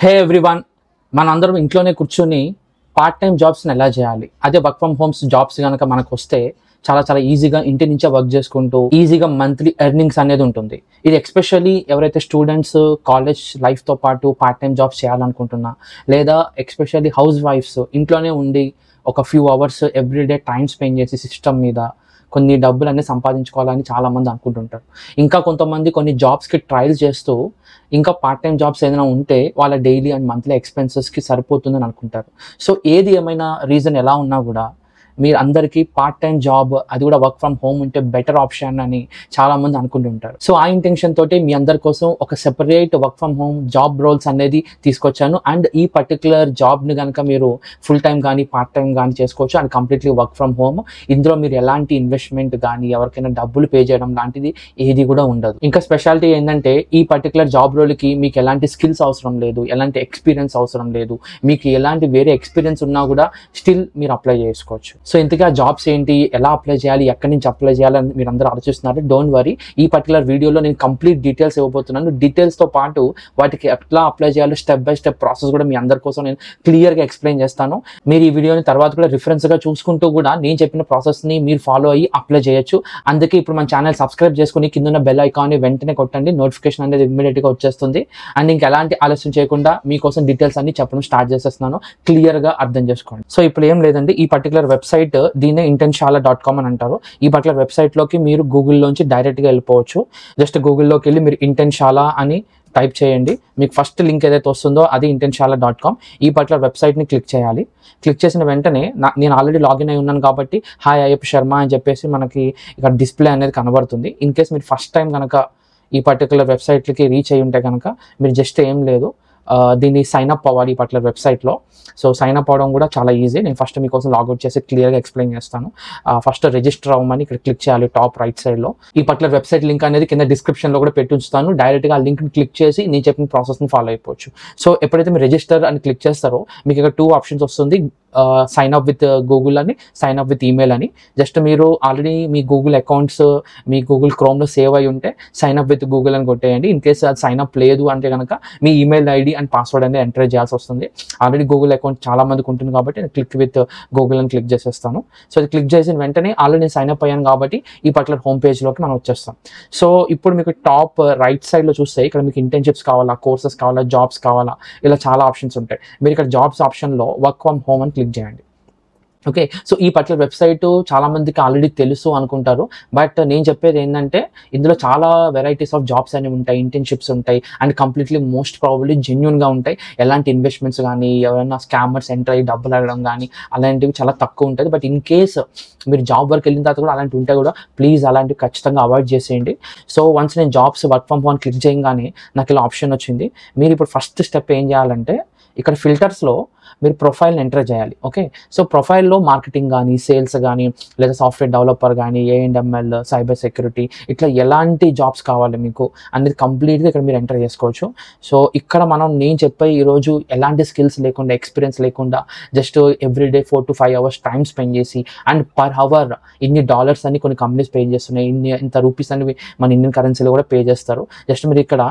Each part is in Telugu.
హే ఎవ్రీవన్, మనందరం ఇంట్లోనే కూర్చొని పార్ట్ టైం జాబ్స్ని ఎలా చేయాలి? అదే వర్క్ ఫ్రమ్ హోమ్స్ జాబ్స్ కనుక మనకు వస్తే చాలా చాలా ఈజీగా ఇంటి నుంచే వర్క్ చేసుకుంటూ ఈజీగా మంత్లీ ఎర్నింగ్స్ అనేది ఉంటుంది. ఇది ఎస్పెషల్లీ ఎవరైతే స్టూడెంట్స్ కాలేజ్ లైఫ్తో పాటు పార్ట్ టైం జాబ్స్ చేయాలనుకుంటున్నా, లేదా ఎస్పెషల్లీ హౌస్ వైఫ్స్ ఇంట్లోనే ఉండి ఒక few hours everyday time spend చేసి సిస్టమ్ మీద కొన్ని డబ్బులు అనేది సంపాదించుకోవాలని చాలామంది అనుకుంటుంటారు. ఇంకా కొంతమంది కొన్ని జాబ్స్కి ట్రయల్స్ చేస్తూ ఇంకా పార్ట్ టైం జాబ్స్ ఏదైనా ఉంటే వాళ్ళ డైలీ అండ్ మంత్లీ ఎక్స్పెన్సెస్కి సరిపోతుందని అనుకుంటారు. సో ఏది ఏమైనా రీజన్ ఎలా ఉన్నా కూడా మీరు అందరికీ పార్ట్ టైం జాబ్, అది కూడా వర్క్ ఫ్రమ్ హోమ్ ఉంటే బెటర్ ఆప్షన్ అని చాలామంది అనుకుంటుంటారు. సో ఆ ఇంటెన్షన్ తోటి మీ అందరి కోసం ఒక separate work from home job roles అనేది తీసుకొచ్చాను. అండ్ ఈ పర్టికులర్ జాబ్ని కనుక మీరు ఫుల్ టైం కానీ పార్ట్ టైం కానీ చేసుకోవచ్చు. And completely work from home. ఇందులో మీరు ఎలాంటి ఇన్వెస్ట్మెంట్ కానీ ఎవరికైనా డబ్బులు పే చేయడం లాంటిది ఏది కూడా ఉండదు. ఇంకా స్పెషాలిటీ ఏంటంటే ఈ పర్టికులర్ జాబ్ రోల్కి మీకు ఎలాంటి స్కిల్స్ అవసరం లేదు, ఎలాంటి ఎక్స్పీరియన్స్ అవసరం లేదు. మీకు ఎలాంటి వేరే ఎక్స్పీరియన్స్ ఉన్నా కూడా స్టిల్ మీరు అప్లై చేసుకోవచ్చు. సో ఇంతకీ ఆ జాబ్స్ ఏంటి, ఎలా అప్లై చేయాలి, ఎక్కడి నుంచి అప్లై చేయాలని మీరు అందరూ ఆలోచిస్తున్నారు. డోంట్ వరీ, ఈ పర్టికులర్ వీడియోలో నేను కంప్లీట్ డీటెయిల్స్ ఇవ్వబోతున్నాను. డీటెయిల్స్తో పాటు వాటికి ఎట్లా అప్లై చేయాలో స్టెప్ బై స్టెప్ ప్రాసెస్ కూడా మీ అందరి కోసం నేను క్లియర్గా ఎక్స్ప్లెయిన్ చేస్తాను. మీరు ఈ వీడియోని తర్వాత కూడా రిఫరెన్స్గా చూసుకుంటూ కూడా నేను చెప్పిన ప్రాసెస్ని మీరు ఫాలో అయ్యి అప్లై చేయొచ్చు. అందుకే ఇప్పుడు మన ఛానల్ సబ్స్క్రైబ్ చేసుకుని కింద బెల్ ఐకాన్ని వెంటనే కొట్టండి. నోటిఫికేషన్ అనేది ఇమ్మీడియట్గా వచ్చేస్తుంది. అండ్ ఇంకా ఎలాంటి ఆలస్యం చేయకుండా మీకోసం డీటెయిల్స్ అన్ని చెప్పడం స్టార్ట్ చేసేస్తున్నాను. క్లియర్గా అర్థం చేసుకోండి. సో ఇప్పుడు ఏం లేదండి, ఈ పర్టికులర్ వెబ్సైట్ దీన్నే internShala.com అని అంటారు. ఈ పర్టికులర్ వెబ్సైట్లోకి మీరు గూగుల్లోంచి డైరెక్ట్గా వెళ్ళిపోవచ్చు. జస్ట్ గూగుల్లోకి వెళ్ళి మీరు internShala అని టైప్ చేయండి. మీకు ఫస్ట్ లింక్ ఏదైతే వస్తుందో అది internShala.com. ఈ పర్టికులర్ వెబ్సైట్ని క్లిక్ చేయాలి. క్లిక్ చేసిన వెంటనే నేను ఆల్రెడీ లాగిన్ అయి ఉన్నాను కాబట్టి హాయ్ అయ్యప్ప శర్మ అని చెప్పేసి మనకి ఇక్కడ డిస్ప్లే అనేది కనబడుతుంది. ఇన్ కేస్ మీరు ఫస్ట్ టైం కనుక ఈ పర్టికులర్ వెబ్సైట్లకి రీచ్ అయ్యి ఉంటే కనుక మీరు జస్ట్ ఏం లేదు, దీన్ని సైన్ అప్ అవ్వాలి ఈ పర్టికులర్ వెబ్సైట్లో. సో సైన్ అప్ అవ్వడం కూడా చాలా ఈజీ. నేను ఫస్ట్ మీకోసం లాగౌట్ చేసి క్లియర్గా ఎక్స్ప్లెయిన్ చేస్తాను. ఫస్ట్ రిజిస్టర్ అవ్వమని ఇక్కడ క్లిక్ చేయాలి టాప్ రైట్ సైడ్లో. ఈ పర్టికులర్ వెబ్సైట్ లింక్ అనేది కింద డిస్క్రిప్షన్లో కూడా పెట్టి ఉంచుతాను. డైరెక్ట్గా ఆ లింక్ని క్లిక్ చేసి నేను చెప్పిన ప్రాసెస్ని ఫాలో అయిపోవచ్చు. సో ఎప్పుడైతే మీరు రిజిస్టర్ అని క్లిక్ చేస్తారో మీకు ఇక్కడ 2 ఆప్షన్స్ వస్తుంది. సైన్ అప్ విత్ గూగుల్ అని, సైన్ అప్ విత్ ఈమెయిల్ అని. జస్ట్ మీరు ఆల్రెడీ మీ గూగుల్ అకౌంట్స్ మీ గూగుల్ క్రోమ్లో సేవ్ అయి ఉంటే సైన్ అప్ విత్ గూగుల్ అని కొట్టేయండి. ఇన్ కేసు అది సైన్ అప్ లేదు అంటే కనుక మీ ఈమెయిల్ ఐడి అండ్ పాస్వర్డ్ అనేది ఎంటర్ చేయాల్సి వస్తుంది. ఆల్రెడీ గూగుల్ అకౌంట్ చాలా మందికి ఉంటుంది కాబట్టి నేను క్లిక్ విత్ గూగుల్ అని క్లిక్ చేసేస్తాను. సో అది క్లిక్ చేసిన వెంటనే ఆల్రెడీ నేను సైన్ అప్ అయ్యాను కాబట్టి ఈ పర్టికులర్ హోమ్ పేజ్లోకి మనం వచ్చేస్తాం. సో ఇప్పుడు మీకు టాప్ రైట్ సైడ్లో చూస్తే ఇక్కడ మీకు ఇంటర్న్షిప్స్ కావాలా, కోర్సెస్ కావాలా, జాబ్స్ కావాలా, ఇలా చాలా ఆప్షన్స్ ఉంటాయి. మీరు ఇక్కడ జాబ్స్ ఆప్షన్లో వర్క్ ఫ్రమ్ హోమ్ అని క్లిక్ చేయండి. ఓకే, సో ఈ పర్టికులర్ వెబ్సైట్ చాలా మందికి ఆల్రెడీ తెలుసు అనుకుంటారు. బట్ నేను చెప్పేది ఏంటంటే ఇందులో చాలా వెరైటీస్ ఆఫ్ జాబ్స్ అనేవి ఉంటాయి, ఇంటర్న్షిప్స్ ఉంటాయి. అండ్ కంప్లీట్లీ మోస్ట్ ప్రాబబ్లీ జెన్యూన్గా ఉంటాయి. ఎలాంటి ఇన్వెస్ట్మెంట్స్ కానీ ఎవరైనా స్కామర్స్ ఎంటర్ అయ్యి డబ్బులు అడగడం కానీ అలాంటివి చాలా తక్కువ ఉంటుంది. బట్ ఇన్ కేస్ మీరు జాబ్ వర్క్ వెళ్ళిన తర్వాత కూడా అలాంటివి ఉంటే కూడా ప్లీజ్ అలాంటివి ఖచ్చితంగా అవాయిడ్ చేసేయండి. సో వన్స్ నేను jobs work from home click చేయగానే నాకు ఇలా ఆప్షన్ వచ్చింది. మీరు ఇప్పుడు ఫస్ట్ స్టెప్ ఏం చేయాలంటే ఇక్కడ ఫిల్టర్స్లో మీరు ప్రొఫైల్ని ఎంటర్ చేయాలి. ఓకే, సో ప్రొఫైల్లో మార్కెటింగ్ కానీ, సేల్స్ కానీ, లేదా సాఫ్ట్వేర్ డెవలపర్ కానీ, A&ML, సైబర్ సెక్యూరిటీ, ఇట్లా ఎలాంటి జాబ్స్ కావాలి మీకు అనేది కంప్లీట్గా ఇక్కడ మీరు ఎంటర్ చేసుకోవచ్చు. సో ఇక్కడ నేను చెప్పే ఈరోజు ఎలాంటి స్కిల్స్ లేకుండా, ఎక్స్పీరియన్స్ లేకుండా just everyday 4 to 5 hours time spend చేసి అండ్ పర్ అవర్ ఇన్ని డాలర్స్ అని కొన్ని కంపెనీస్ పే చేస్తున్నాయి, ఇంత రూపీస్ అని మన ఇండియన్ కరెన్సీలో కూడా పే చేస్తారు. జస్ట్ మీరు ఇక్కడ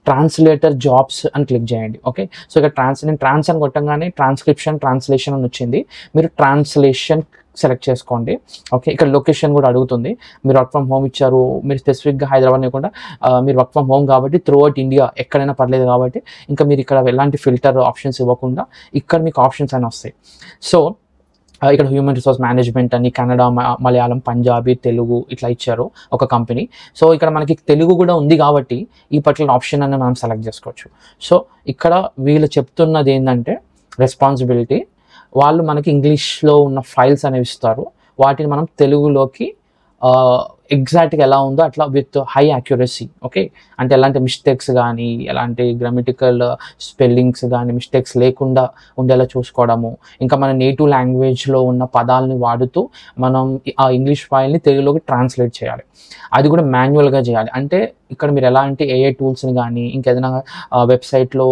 ట్రాన్స్లేటర్ జాబ్స్ అని క్లిక్ చేయండి. ఓకే, సో ఇక్కడ ట్రాన్స్ అని కొట్టంగానే ట్రాన్స్లేషన్ అని వచ్చింది. మీరు ట్రాన్స్లేషన్ సెలెక్ట్ చేసుకోండి. ఓకే, ఇక్కడ లొకేషన్ కూడా అడుగుతుంది. మీరు వర్క్ ఫ్రమ్ హోమ్ ఇచ్చారు, మీరు స్పెసిఫిక్గా హైదరాబాద్ లేకుండా మీరు వర్క్ ఫ్రమ్ హోమ్ కాబట్టి త్రూ అవుట్ ఇండియా ఎక్కడైనా పర్లేదు కాబట్టి ఇంకా మీరు ఇక్కడ ఎలాంటి ఫిల్టర్ ఆప్షన్స్ ఇవ్వకుండా ఇక్కడ మీకు ఆప్షన్స్ అని వస్తాయి. సో ఇక్కడ హ్యూమన్ రిసోర్స్ మేనేజ్మెంట్ అని కన్నడ, మలయాళం, పంజాబీ, తెలుగు ఇట్లా ఇచ్చారు ఒక కంపెనీ. సో ఇక్కడ మనకి తెలుగు కూడా ఉంది కాబట్టి ఈ పర్టికులర్ ఆప్షన్ అని మనం సెలెక్ట్ చేసుకోవచ్చు. సో ఇక్కడ వీళ్ళు చెప్తున్నది ఏంటంటే రెస్పాన్సిబిలిటీ, వాళ్ళు మనకి ఇంగ్లీష్లో ఉన్న ఫైల్స్ అనేవి ఇస్తారు. వాటిని మనం తెలుగులోకి ఎగ్జాక్ట్గా ఎలా ఉందో అట్లా విత్ హై యాక్యురసీ. ఓకే, అంటే ఎలాంటి మిస్టేక్స్ కానీ, ఎలాంటి గ్రామటికల్ స్పెల్లింగ్స్ కానీ మిస్టేక్స్ లేకుండా ఉండేలా చూసుకోవడము. ఇంకా మన నేటివ్ లాంగ్వేజ్లో ఉన్న పదాలని వాడుతూ మనం ఆ ఇంగ్లీష్ ఫైల్ని తెలుగులోకి ట్రాన్స్లేట్ చేయాలి. అది కూడా మాన్యువల్గా చేయాలి. అంటే ఇక్కడ మీరు ఎలాంటి AI టూల్స్ని కానీ, ఇంకేదైనా వెబ్సైట్లో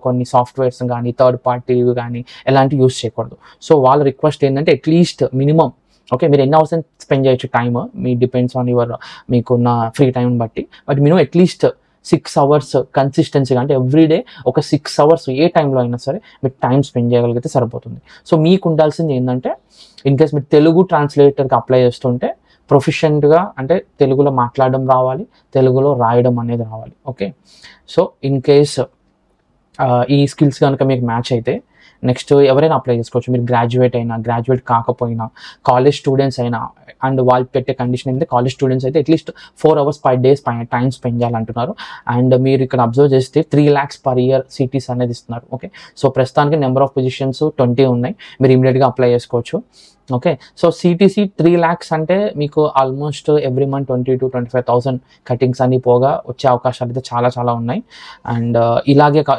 కొన్ని సాఫ్ట్వేర్స్ కానీ, థర్డ్ పార్టీవి కానీ ఎలాంటివి యూస్ చేయకూడదు. సో వాళ్ళ రిక్వెస్ట్ ఏంటంటే అట్లీస్ట్ మినిమం, ఓకే, మీరు ఎన్ని అవర్స్ స్పెండ్ చేయొచ్చు time, me depends on your మీకున్న ఫ్రీ టైం బట్టి, బట్ మినిమం అట్లీస్ట్ 6 hours కన్సిస్టెన్సీగా, అంటే ఎవ్రీడే ఒక 6 hours ఏ టైంలో అయినా సరే మీరు టైం స్పెండ్ చేయగలిగితే సరిపోతుంది. సో మీకు ఉండాల్సింది ఏంటంటే, ఇన్ కేస్ మీరు తెలుగు ట్రాన్స్లేటర్కి అప్లై చేస్తుంటే ప్రొఫిషియెంట్గా, అంటే తెలుగులో మాట్లాడడం రావాలి, తెలుగులో రాయడం అనేది రావాలి. ఓకే, సో ఇన్ కేస్ ఈ స్కిల్స్ కనుక మీకు మ్యాచ్ అయితే నెక్స్ట్ ఎవరైనా అప్లై చేసుకోవచ్చు. మీరు గ్రాడ్యుయేట్ అయినా, గ్రాడ్యుయేట్ కాకపోయినా, కాలేజ్ స్టూడెంట్స్ అయినా, అండ్ వాళ్ళు పెట్టే కండిషన్ ఏంటంటే కాలేజ్ స్టూడెంట్స్ అయితే at least 4 hours per day time spend చేయాలంటున్నారు. అండ్ మీరు ఇక్కడ అబ్జర్వ్ చేస్తే 3 lakhs per year సిటీస్ అనేది ఇస్తున్నారు. ఓకే, సో ప్రస్తుతానికి నెంబర్ ఆఫ్ పొజిషన్స్ 20 ఉన్నాయి, మీరు ఇమీడియట్గా అప్లై చేసుకోవచ్చు. ఓకే, సో సిటీసీ 3 lakhs అంటే మీకు almost every month 20,000 to 25,000 cuttings అన్ని పోగా వచ్చే అవకాశాలు అయితే చాలా చాలా ఉన్నాయి. అండ్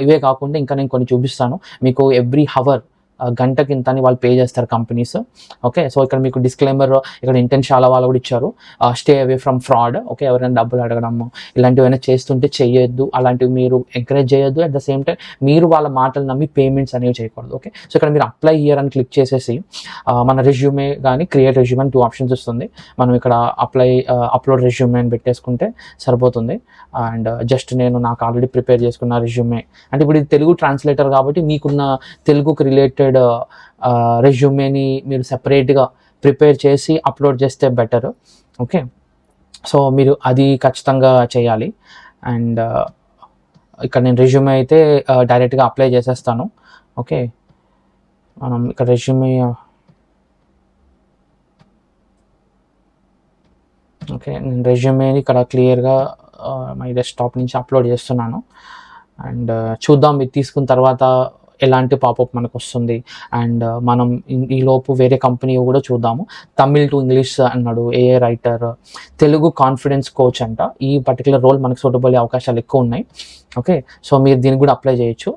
ఇవే కాకుండా ఇంకా నేను కొన్ని చూపిస్తాను మీకు. ఎవ్రీ హవర్ గంటకి ఇంత అని వాళ్ళు పే చేస్తారు కంపెనీస్. ఓకే, సో ఇక్కడ మీకు డిస్క్లైమర్ ఇక్కడ ఇంటెన్స్ చాలా వాళ్ళు కూడా ఇచ్చారు, stay away from fraud. Okay, ఎవరైనా డబ్బులు అడగడము ఇలాంటివైనా చేస్తుంటే చేయొద్దు, అలాంటివి మీరు ఎంకరేజ్ చేయొద్దు. అట్ ద సేమ్ టైం మీరు వాళ్ళ మాటలు నమ్మి పేమెంట్స్ అనేవి చేయకూడదు. ఓకే, సో ఇక్కడ మీరు అప్లై హియర్ అని క్లిక్ చేసేసి మన రెజ్యూమే కానీ క్రియేట్ రెజ్యూమే అని 2 options వస్తుంది. మనం ఇక్కడ అప్లోడ్ రెజ్యూమే అని పెట్టేసుకుంటే సరిపోతుంది. అండ్ జస్ట్ నేను నాకు ఆల్రెడీ ప్రిపేర్ చేసుకున్న రెజ్యూమే, అంటే ఇప్పుడు ఇది తెలుగు ట్రాన్స్లేటర్ కాబట్టి మీకున్న తెలుగుకి రిలేటెడ్ రెజ్యూమేని మీరు సెపరేట్గా ప్రిపేర్ చేసి అప్లోడ్ చేస్తే బెటర్. ఓకే, సో మీరు అది ఖచ్చితంగా చేయాలి. అండ్ ఇక్కడ నేను రెజ్యూమే అయితే డైరెక్ట్గా అప్లై చేసేస్తాను. ఓకే, మనం ఇక్కడ రెజ్యూమే, ఓకే నేను రెజ్యూమేని ఇక్కడ క్లియర్గా మై డెస్క్టాప్ నుంచి అప్లోడ్ చేస్తున్నాను. అండ్ చూద్దాం ఇది తీసుకున్న తర్వాత ఎలాంటి పాపప్ మనకు వస్తుంది. అండ్ మనం ఈలోపు వేరే కంపెనీ కూడా చూద్దాము. తమిళ్ టు ఇంగ్లీష్ అన్నాడు, ఏఏ రైటర్, తెలుగు కాన్ఫిడెన్స్ కోచ్ అంట. ఈ పర్టికులర్ రోల్ మనకు సూటబుల్ అవకాశాలు ఎక్కువ ఉన్నాయి. ఓకే, సో మీరు దీనికి కూడా అప్లై చేయొచ్చు.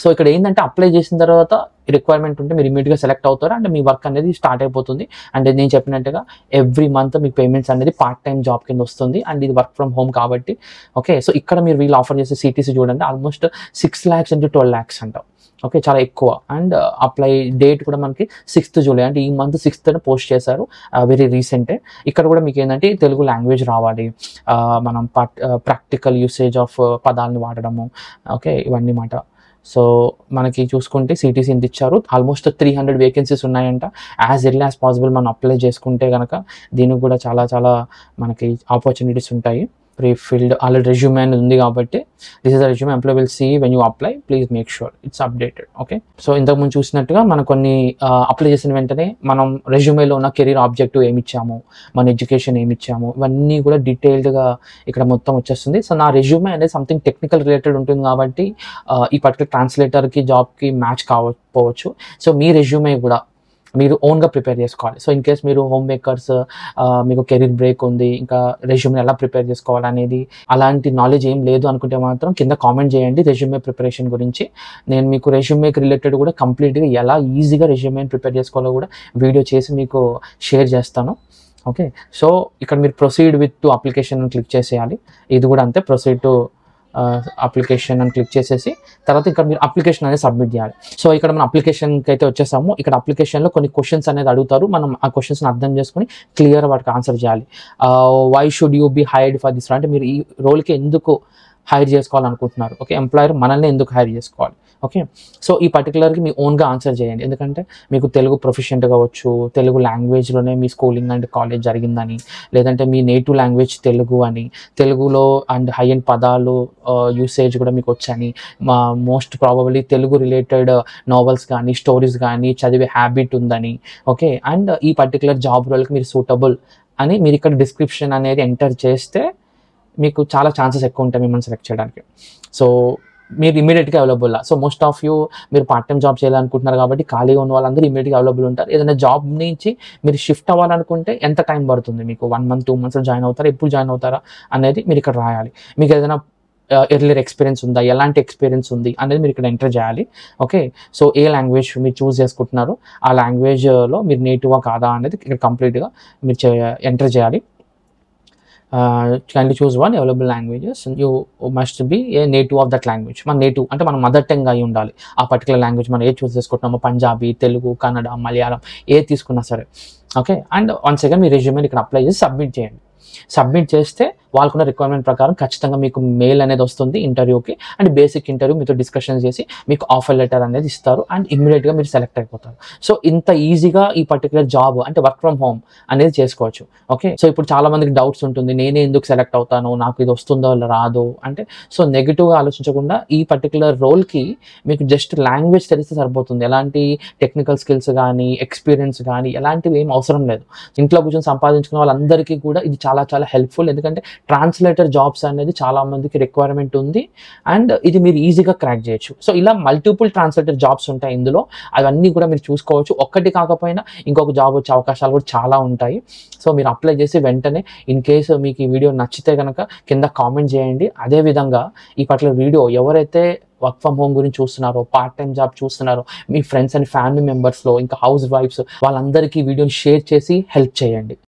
సో ఇక్కడ ఏంటంటే అప్లై చేసిన తర్వాత రిక్వైర్మెంట్ ఉంటే మీరు ఇమీడియట్గా సెలెక్ట్ అవుతారు అండ్ మీ వర్క్ అనేది స్టార్ట్ అయిపోతుంది. అండ్ నేను చెప్పినట్టుగా ఎవ్రీ మంత్ మీకు పేమెంట్స్ అనేది పార్ట్ టైం జాబ్ కింద వస్తుంది. అండ్ ఇది వర్క్ ఫ్రమ్ హోమ్ కాబట్టి. ఓకే, సో ఇక్కడ మీరు వీళ్ళు ఆఫర్ చేసే సిటీసీ చూడండి, ఆల్మోస్ట్ 6 lakhs into 12 lakhs అంట. ఓకే, చాలా ఎక్కువ. అండ్ అప్లై డేట్ కూడా మనకి 6th July, అంటే ఈ మంత్ 6th పోస్ట్ చేశారు, వెరీ రీసెంటే. ఇక్కడ కూడా మీకు ఏంటంటే తెలుగు లాంగ్వేజ్ రావాలి, మనం ప్రాక్టికల్ యూసేజ్ ఆఫ్ పదాలను వాడడము. ఓకే, ఇవన్నీ మాట. సో మనకి చూసుకుంటే సిటీసీ ఇంత ఇచ్చారు, ఆల్మోస్ట్ 300 వేకెన్సీస్ ఉన్నాయంట. యాజ్ ఎర్లీ యాజ్ పాసిబుల్ మనం అప్లై చేసుకుంటే కనుక దీనికి కూడా చాలా చాలా మనకి ఆపర్చునిటీస్ ఉంటాయి. ప్రీ-ఫిల్డ్ ఆల్రెడీ రెజ్యూమే అనేది ఉంది కాబట్టి this is the resume employ will see when you apply, please make sure it's updated. Okay, so ఇంతకుముందు చూసినట్టుగా మనం కొన్ని అప్లై చేసిన వెంటనే మనం రెజ్యూమేలో ఉన్న కెరీర్ ఆబ్జెక్టివ్ ఏమి ఇచ్చాము, మన ఎడ్యుకేషన్ ఏమి ఇచ్చాము, ఇవన్నీ కూడా డీటెయిల్డ్గా ఇక్కడ మొత్తం వచ్చేస్తుంది. సో నా రెజ్యూమే అనేది సంథింగ్ టెక్నికల్ రిలేటెడ్ ఉంటుంది కాబట్టి ఈ పర్టికులర్ ట్రాన్స్లేటర్కి జాబ్కి మ్యాచ్ కాకపోవచ్చు. సో మీ రెజ్యూమే కూడా మీరు ఓన్గా ప్రిపేర్ చేసుకోవాలి. సో ఇన్ కేస్ మీరు హోమ్ మేకర్స్, మీకు కెరీర్ బ్రేక్ ఉంది, ఇంకా రెజ్యూమే ఎలా ప్రిపేర్ చేసుకోవాలనేది అలాంటి నాలెడ్జ్ ఏం లేదు అనుకుంటే మాత్రం కింద కామెంట్ చేయండి రెజ్యూమే ప్రిపరేషన్ గురించి. నేను మీకు రెజ్యూమేకి రిలేటెడ్ కూడా కంప్లీట్గా ఎలా ఈజీగా రెజ్యూమేని ప్రిపేర్ చేసుకోవాలో కూడా వీడియో చేసి మీకు షేర్ చేస్తాను. ఓకే, సో ఇక్కడ మీరు ప్రొసీడ్ విత్ టు అప్లికేషన్ అని క్లిక్ చేసేయాలి. ఇది కూడా అంతే, ప్రొసీడ్ టు అప్లికేషన్ అని క్లిక్ చేసేసి తర్వాత ఇక్కడ మీరు అప్లికేషన్ అనేది సబ్మిట్ చేయాలి. సో ఇక్కడ మనం అప్లికేషన్కి అయితే వచ్చేసాము. ఇక్కడ అప్లికేషన్లో కొన్ని క్వశ్చన్స్ అనేది అడుగుతారు, మనం ఆ క్వశ్చన్స్ని అర్థం చేసుకుని క్లియర్ వాటికి ఆన్సర్ చేయాలి. Why should you be hired for this, అంటే మీరు ఈ రోల్కి ఎందుకు హైర్ చేసుకోవాలనుకుంటున్నారు. ఓకే, ఎంప్లాయర్ మనల్ని ఎందుకు హైర్ చేసుకోవాలి. ఓకే, సో ఈ పర్టికులర్కి మీ ఓన్గా ఆన్సర్ చేయండి, ఎందుకంటే మీకు తెలుగు ప్రొఫిషియెంట్ కావచ్చు, తెలుగు లాంగ్వేజ్లోనే మీ స్కూలింగ్ అండ్ కాలేజ్ జరిగిందని, లేదంటే మీ నేటివ్ లాంగ్వేజ్ తెలుగు అని, తెలుగులో అండ్ హై అండ్ పదాలు యూసేజ్ కూడా మీకు వచ్చని, most probably Telugu related novels కానీ స్టోరీస్ కానీ చదివే హ్యాబిట్ ఉందని. ఓకే, అండ్ ఈ పర్టికులర్ జాబ్ రోల్కి మీరు సూటబుల్ అని మీరు ఇక్కడ డిస్క్రిప్షన్ అనేది ఎంటర్ చేస్తే మీకు చాలా ఛాన్సెస్ ఎక్కువ ఉంటాయి మిమ్మల్ని సెలెక్ట్ చేయడానికి. సో మీరు ఇమీడియట్గా available. So most of you మీరు పార్ట్ టైం జాబ్ చేయాలనుకుంటున్నారు కాబట్టి ఖాళీగా ఉన్న వాళ్ళందరూ ఇమీడియట్గా అవైలబుల్ ఉంటారు. ఏదైనా జాబ్ నుంచి మీరు షిఫ్ట్ అవ్వాలనుకుంటే ఎంత టైం పడుతుంది, మీకు 1 month 2 months జాయిన్ అవుతారా, ఎప్పుడు జాయిన్ అవుతారా అనేది మీరు ఇక్కడ రాయాలి. మీకు ఏదైనా ఎర్లియర్ ఎక్స్పీరియన్స్ ఉందా, ఎలాంటి ఎక్స్పీరియన్స్ ఉంది అనేది మీరు ఇక్కడ ఎంటర్ చేయాలి. ఓకే, సో ఏ లాంగ్వేజ్ మీరు చూస్ చేసుకుంటున్నారు, ఆ లాంగ్వేజ్లో మీరు నేటివా కాదా అనేది ఇక్కడ కంప్లీట్గా మీరు ఎంటర్ చేయాలి. kindly choose one available languages and you must be a native of that language. మన నేటివ్ అంటే మన మదర్ టంగ్ అయి ఉండాలి. ఆ పర్టికులర్ లాంగ్వేజ్ మనం ఏ చూస్ చేసుకుంటున్నామో, పంజాబీ, తెలుగు, కన్నడ, మలయాళం ఏ తీసుకున్నా సరే. ఓకే, అండ్ వన్స్ అగైన్ మీ రెజ్యూమేని ఇక్కడ అప్లై చేసి సబ్మిట్ చేయండి. సబ్మిట్ చేస్తే వాళ్ళకున్న రిక్వైర్మెంట్ ప్రకారం ఖచ్చితంగా మీకు మెయిల్ అనేది వస్తుంది ఇంటర్వ్యూకి, అండ్ బేసిక్ ఇంటర్వ్యూ మీతో డిస్కషన్ చేసి మీకు ఆఫర్ లెటర్ అనేది ఇస్తారు అండ్ ఇమ్మీడియట్గా మీరు సెలెక్ట్ అయిపోతారు. సో ఇంత ఈజీగా ఈ పర్టికులర్ జాబ్ అంటే వర్క్ ఫ్రమ్ హోమ్ అనేది చేసుకోవచ్చు. ఓకే, సో ఇప్పుడు చాలా మందికి డౌట్స్ ఉంటుంది, నేనే ఎందుకు సెలెక్ట్ అవుతాను, నాకు ఇది వస్తుందో రాదో అంటే. సో నెగిటివ్గా ఆలోచించకుండా ఈ పర్టికులర్ రోల్కి మీకు జస్ట్ లాంగ్వేజ్ తెలిస్తే సరిపోతుంది. ఎలాంటి టెక్నికల్ స్కిల్స్ కానీ ఎక్స్పీరియన్స్ కానీ ఎలాంటివి ఏం అవసరం లేదు. ఇంట్లో కూర్చొని సంపాదించుకున్న వాళ్ళందరికీ కూడా ఇది చాలా చాలా హెల్ప్ఫుల్. ఎందుకంటే ట్రాన్స్లేటర్ జాబ్స్ అనేది చాలా మందికి రిక్వైర్మెంట్ ఉంది అండ్ ఇది మీరు ఈజీగా క్రాక్ చేయొచ్చు. సో ఇలా మల్టిపుల్ ట్రాన్స్లేటర్ జాబ్స్ ఉంటాయి ఇందులో, అవన్నీ కూడా మీరు చూసుకోవచ్చు. ఒక్కటి కాకపోయినా ఇంకొక జాబ్ వచ్చే అవకాశాలు కూడా చాలా ఉంటాయి. సో మీరు అప్లై చేసి వెంటనే ఇన్ కేసు మీకు ఈ వీడియో నచ్చితే కనుక కింద కామెంట్ చేయండి. అదేవిధంగా ఈ పట్ల వీడియో ఎవరైతే వర్క్ ఫ్రమ్ హోమ్ గురించి చూస్తున్నారో, పార్ట్ టైం జాబ్ చూస్తున్నారో, మీ ఫ్రెండ్స్ అండ్ ఫ్యామిలీ మెంబర్స్లో ఇంకా హౌస్ వైఫ్స్ వాళ్ళందరికీ వీడియోని షేర్ చేసి హెల్ప్ చేయండి.